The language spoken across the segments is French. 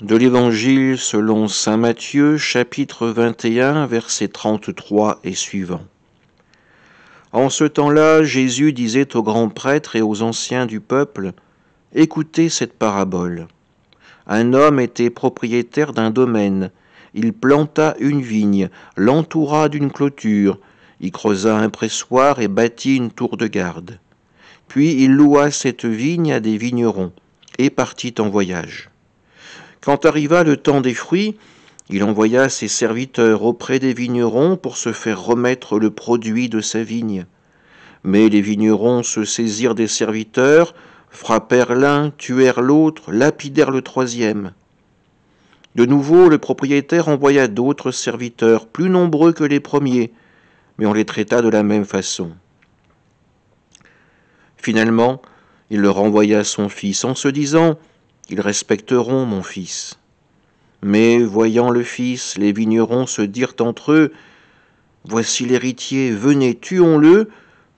De l'Évangile selon saint Matthieu, chapitre 21, versets 33 et suivants. En ce temps-là, Jésus disait aux grands prêtres et aux anciens du peuple, « Écoutez cette parabole. Un homme était propriétaire d'un domaine. Il planta une vigne, l'entoura d'une clôture, y creusa un pressoir et bâtit une tour de garde. Puis il loua cette vigne à des vignerons et partit en voyage. Quand arriva le temps des fruits, il envoya ses serviteurs auprès des vignerons pour se faire remettre le produit de sa vigne. Mais les vignerons se saisirent des serviteurs, frappèrent l'un, tuèrent l'autre, lapidèrent le troisième. De nouveau, le propriétaire envoya d'autres serviteurs, plus nombreux que les premiers, mais on les traita de la même façon. Finalement, il leur envoya son fils en se disant « Ils respecteront mon fils ». Mais, voyant le fils, les vignerons se dirent entre eux « Voici l'héritier, venez, tuons-le,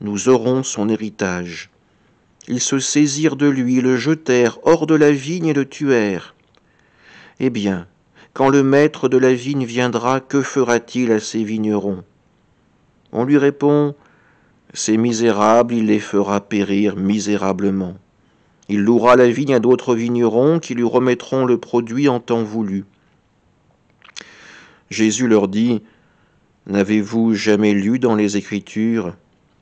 nous aurons son héritage. » Ils se saisirent de lui, le jetèrent hors de la vigne et le tuèrent. Eh bien, quand le maître de la vigne viendra, que fera-t-il à ces vignerons? On lui répond « Ces misérables, il les fera périr misérablement. Il louera la vigne à d'autres vignerons qui lui remettront le produit en temps voulu. » Jésus leur dit « N'avez-vous jamais lu dans les Écritures ?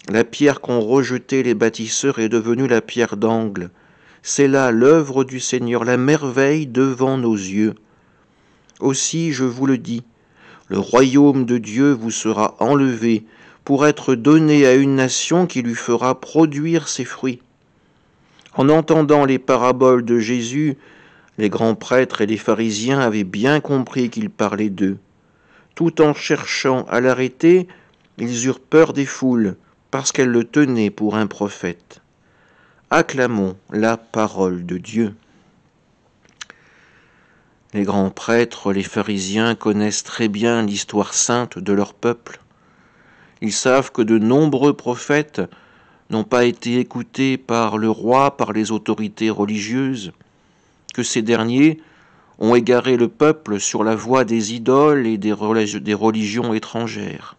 La pierre qu'ont rejetée les bâtisseurs est devenue la pierre d'angle. C'est là l'œuvre du Seigneur, la merveille devant nos yeux. Aussi, je vous le dis, le royaume de Dieu vous sera enlevé pour être donné à une nation qui lui fera produire ses fruits. » En entendant les paraboles de Jésus, les grands prêtres et les pharisiens avaient bien compris qu'il parlait d'eux. Tout en cherchant à l'arrêter, ils eurent peur des foules, parce qu'elles le tenaient pour un prophète. Acclamons la parole de Dieu. Les grands prêtres, les pharisiens connaissent très bien l'histoire sainte de leur peuple. Ils savent que de nombreux prophètes n'ont pas été écoutés par le roi, par les autorités religieuses, que ces derniers ont égaré le peuple sur la voie des idoles et des religions étrangères,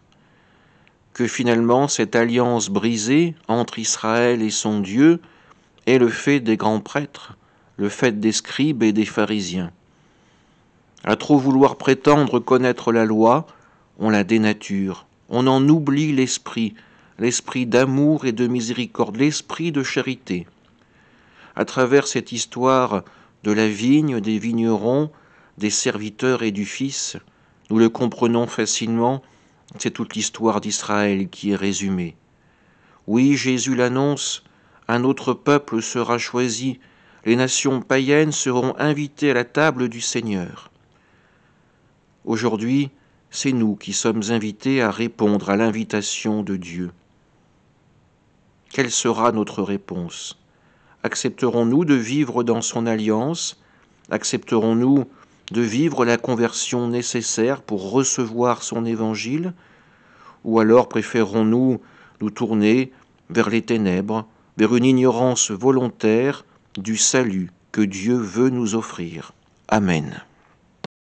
que finalement cette alliance brisée entre Israël et son Dieu est le fait des grands prêtres, le fait des scribes et des pharisiens. À trop vouloir prétendre connaître la loi, on la dénature, on en oublie l'esprit d'amour et de miséricorde, l'esprit de charité. À travers cette histoire de la vigne, des vignerons, des serviteurs et du Fils, nous le comprenons facilement, c'est toute l'histoire d'Israël qui est résumée. Oui, Jésus l'annonce, un autre peuple sera choisi, les nations païennes seront invitées à la table du Seigneur. Aujourd'hui, c'est nous qui sommes invités à répondre à l'invitation de Dieu. Quelle sera notre réponse ? Accepterons-nous de vivre dans son alliance ? Accepterons-nous de vivre la conversion nécessaire pour recevoir son évangile ? Ou alors préférons-nous nous tourner vers les ténèbres, vers une ignorance volontaire du salut que Dieu veut nous offrir ? Amen.